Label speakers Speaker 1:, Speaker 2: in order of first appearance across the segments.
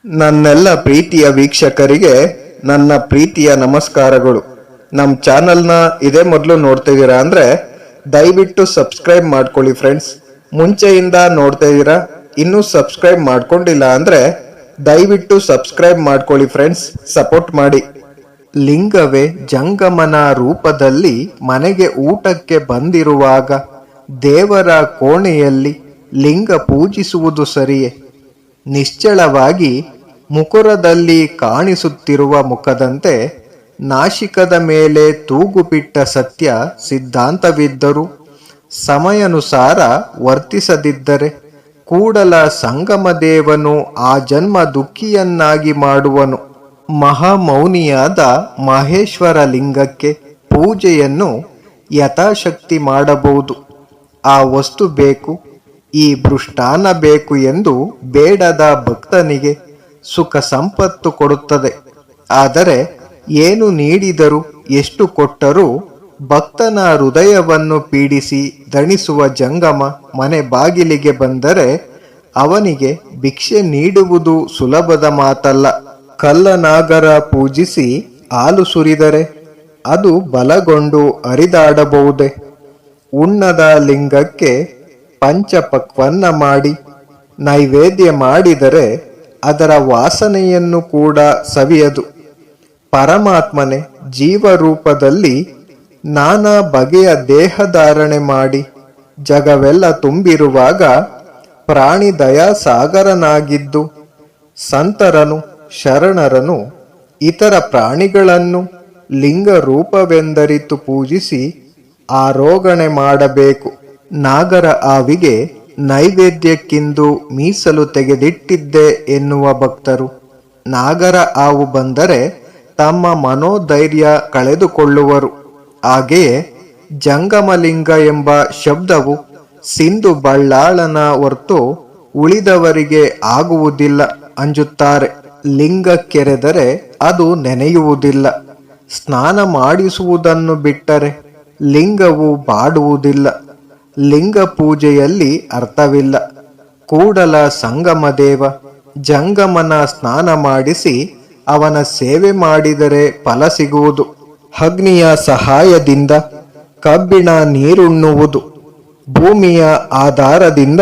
Speaker 1: ನನ್ನೆಲ್ಲ ಪ್ರೀತಿಯ ವೀಕ್ಷಕರಿಗೆ ನನ್ನ ಪ್ರೀತಿಯ ನಮಸ್ಕಾರಗಳು. ನಮ್ಮ ಚಾನಲ್ನ ಇದೇ ಮೊದಲು ನೋಡ್ತಿದ್ದೀರಾ ಅಂದರೆ ದಯವಿಟ್ಟು ಸಬ್ಸ್ಕ್ರೈಬ್ ಮಾಡ್ಕೊಳ್ಳಿ ಫ್ರೆಂಡ್ಸ್. ಮುಂಚೆಯಿಂದ ನೋಡ್ತಾ ಇದ್ದೀರಾ, ಇನ್ನೂ ಸಬ್ಸ್ಕ್ರೈಬ್ ಮಾಡ್ಕೊಂಡಿಲ್ಲ ಅಂದರೆ ದಯವಿಟ್ಟು ಸಬ್ಸ್ಕ್ರೈಬ್ ಮಾಡ್ಕೊಳ್ಳಿ ಫ್ರೆಂಡ್ಸ್, ಸಪೋರ್ಟ್ ಮಾಡಿ. ಲಿಂಗವೇ ಜಂಗಮನ ರೂಪದಲ್ಲಿ ಮನೆಗೆ ಊಟಕ್ಕೆ ಬಂದಿರುವಾಗ ದೇವರ ಕೋಣೆಯಲ್ಲಿ ಲಿಂಗ ಪೂಜಿಸುವುದು ಸರಿಯೇ? ನಿಶ್ಚಳವಾಗಿ ಮುಕುರದಲ್ಲಿ ಕಾಣಿಸುತ್ತಿರುವ ಮುಖದಂತೆ ನಾಶಿಕದ ಮೇಲೆ ತೂಗುಬಿಟ್ಟ ಸತ್ಯ ಸಿದ್ಧಾಂತವಿದ್ದರೂ ಸಮಯಾನುಸಾರ ವರ್ತಿಸದಿದ್ದರೆ ಕೂಡಲ ಸಂಗಮದೇವನು ಆ ಜನ್ಮ ದುಃಖಿಯನ್ನಾಗಿ ಮಾಡುವನು. ಮಹಾಮೌನಿಯಾದ ಮಹೇಶ್ವರ ಲಿಂಗಕ್ಕೆ ಪೂಜೆಯನ್ನು ಯಥಾಶಕ್ತಿ ಮಾಡಬಹುದು. ಆ ವಸ್ತು ಬೇಕು, ಈ ಮೃಷ್ಟಾನ್ನ ಬೇಕು ಎಂದು ಬೇಡದ ಭಕ್ತನಿಗೆ ಸುಖ ಸಂಪತ್ತು ಕೊಡುತ್ತದೆ. ಆದರೆ ಏನು ನೀಡಿದರೂ ಎಷ್ಟು ಕೊಟ್ಟರೂ ಭಕ್ತನ ಹೃದಯವನ್ನು ಪೀಡಿಸಿ ದಣಿಸುವ ಜಂಗಮ ಮನೆ ಬಾಗಿಲಿಗೆ ಬಂದರೆ ಅವನಿಗೆ ಭಿಕ್ಷೆ ನೀಡುವುದು ಸುಲಭದ ಮಾತಲ್ಲ. ಕಲ್ಲನಾಗರ ಪೂಜಿಸಿ ಹಾಲು ಸುರಿದರೆ ಅದು ಬಲಗೊಂಡು ಹರಿದಾಡಬಹುದೇ? ಉಣ್ಣದ ಲಿಂಗಕ್ಕೆ ಪಂಚಪಕ್ವನ್ನ ಮಾಡಿ ನೈವೇದ್ಯ ಮಾಡಿದರೆ ಅದರ ವಾಸನೆಯನ್ನು ಕೂಡ ಸವಿಯದು. ಪರಮಾತ್ಮನೆ ಜೀವರೂಪದಲ್ಲಿ ನಾನಾ ಬಗೆಯ ದೇಹಧಾರಣೆ ಮಾಡಿ ಜಗವೆಲ್ಲ ತುಂಬಿರುವಾಗ ಪ್ರಾಣಿ ದಯಾಸಾಗರನಾಗಿದ್ದು ಸಂತರನು ಶರಣರನು ಇತರ ಪ್ರಾಣಿಗಳನ್ನು ಲಿಂಗ ರೂಪವೆಂದರಿತು ಪೂಜಿಸಿ ಆರೋಗಣೆ ಮಾಡಬೇಕು. ನಾಗರ ಆವಿಗೆ ನೈವೇದ್ಯಕ್ಕಿಂದು ಮೀಸಲು ತೆಗೆದಿಟ್ಟಿದ್ದೆ ಎನ್ನುವ ಭಕ್ತರು ನಾಗರ ಹಾವು ಬಂದರೆ ತಮ್ಮ ಮನೋಧೈರ್ಯ ಕಳೆದುಕೊಳ್ಳುವರು. ಹಾಗೆಯೇ ಜಂಗಮಲಿಂಗ ಎಂಬ ಶಬ್ದವು ಸಿಂಧು ಬಳ್ಳಾಳನ ಹೊರತು ಉಳಿದವರಿಗೆ ಆಗುವುದಿಲ್ಲ ಅಂಜುತ್ತಾರೆ. ಲಿಂಗ ಕೆರೆದರೆ ಅದು ನೆನೆಯುವುದಿಲ್ಲ. ಸ್ನಾನ ಮಾಡಿಸುವುದನ್ನು ಬಿಟ್ಟರೆ ಲಿಂಗವು ಬಾಡುವುದಿಲ್ಲ. ಲಿಂಗ ಪೂಜೆಯಲ್ಲಿ ಅರ್ಥವಿಲ್ಲ. ಕೂಡಲ ಸಂಗಮದೇವ ಜಂಗಮನ ಸ್ನಾನ ಮಾಡಿಸಿ ಅವನ ಸೇವೆ ಮಾಡಿದರೆ ಫಲ ಸಿಗುವುದು. ಅಗ್ನಿಯ ಸಹಾಯದಿಂದ ಕಬ್ಬಿಣ ನೀರುಣ್ಣುವುದು. ಭೂಮಿಯ ಆಧಾರದಿಂದ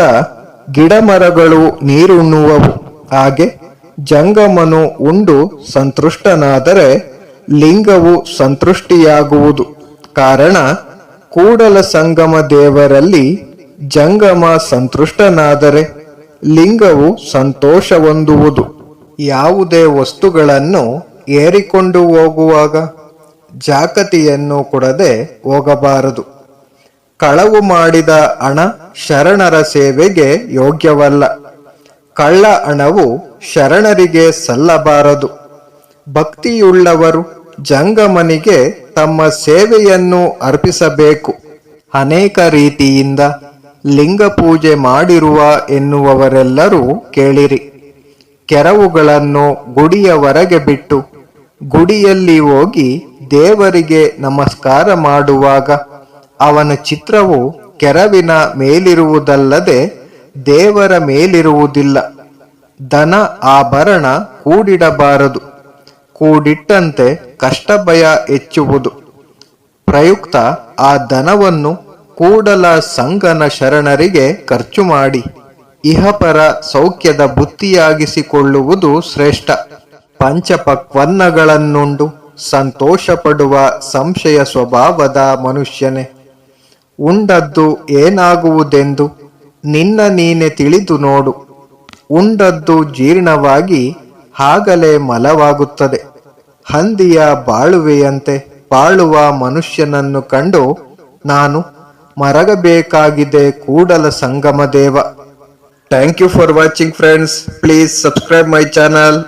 Speaker 1: ಗಿಡಮರಗಳು ನೀರುಣ್ಣುವವು. ಹಾಗೆ ಜಂಗಮನು ಉಂಡು ಸಂತುಷ್ಟನಾದರೆ ಲಿಂಗವು ಸಂತುಷ್ಟಿಯಾಗುವುದು. ಕಾರಣ ಕೂಡಲ ಸಂಗಮ ದೇವರಲ್ಲಿ ಜಂಗಮ ಸಂತುಷ್ಟನಾದರೆ ಲಿಂಗವು ಸಂತೋಷ ಹೊಂದುವುದು. ಯಾವುದೇ ವಸ್ತುಗಳನ್ನು ಏರಿಕೊಂಡು ಹೋಗುವಾಗ ಜಾಕತಿಯನ್ನು ಕೊಡದೆ ಹೋಗಬಾರದು. ಕಳವು ಮಾಡಿದ ಹಣ ಶರಣರ ಸೇವೆಗೆ ಯೋಗ್ಯವಲ್ಲ. ಕಳ್ಳ ಹಣವು ಶರಣರಿಗೆ ಸಲ್ಲಬಾರದು. ಭಕ್ತಿಯುಳ್ಳವರು ಜಂಗಮನಿಗೆ ತಮ್ಮ ಸೇವೆಯನ್ನು ಅರ್ಪಿಸಬೇಕು. ಅನೇಕ ರೀತಿಯಿಂದ ಲಿಂಗ ಪೂಜೆ ಮಾಡಿರುವ ಎನ್ನುವವರೆಲ್ಲರೂ ಕೇಳಿರಿ. ಕೆರವುಗಳನ್ನು ಗುಡಿಯ ಹೊರಗೆ ಬಿಟ್ಟು ಗುಡಿಯಲ್ಲಿ ಹೋಗಿ ದೇವರಿಗೆ ನಮಸ್ಕಾರ ಮಾಡುವಾಗ ಅವನ ಚಿತ್ರವು ಕೆರವಿನ ಮೇಲಿರುವುದಲ್ಲದೆ ದೇವರ ಮೇಲಿರುವುದಿಲ್ಲ. ಧನ ಆಭರಣ ಕೂಡಿಡಬಾರದು. ಕೂಡಿಟ್ಟಂತೆ ಕಷ್ಟ ಭಯ ಹೆಚ್ಚುವುದು. ಪ್ರಯುಕ್ತ ಆ ಧನವನ್ನು ಕೂಡಲ ಸಂಗನ ಶರಣರಿಗೆ ಖರ್ಚು ಮಾಡಿ ಇಹಪರ ಸೌಖ್ಯದ ಬುತ್ತಿಯಾಗಿಸಿಕೊಳ್ಳುವುದು ಶ್ರೇಷ್ಠ. ಪಂಚಪಕ್ವನ್ನಗಳನ್ನುಂಡು ಸಂತೋಷ ಪಡುವ ಸಂಶಯ ಸ್ವಭಾವದ ಮನುಷ್ಯನೇ, ಉಂಡದ್ದು ಏನಾಗುವುದೆಂದು ನಿನ್ನ ನೀನೆ ತಿಳಿದು ನೋಡು. ಉಂಡದ್ದು ಜೀರ್ಣವಾಗಿ ಆಗಲೇ ಮಲವಾಗುತ್ತದೆ. ಹಂದಿಯ ಬಾಳುವೆಯಂತೆ ಬಾಳುವ ಮನುಷ್ಯನನ್ನು ಕಂಡು ನಾನು ಮರಗಬೇಕಾಗಿದೆ Kudala Sangama Deva. Thank you for watching friends. Please subscribe my channel.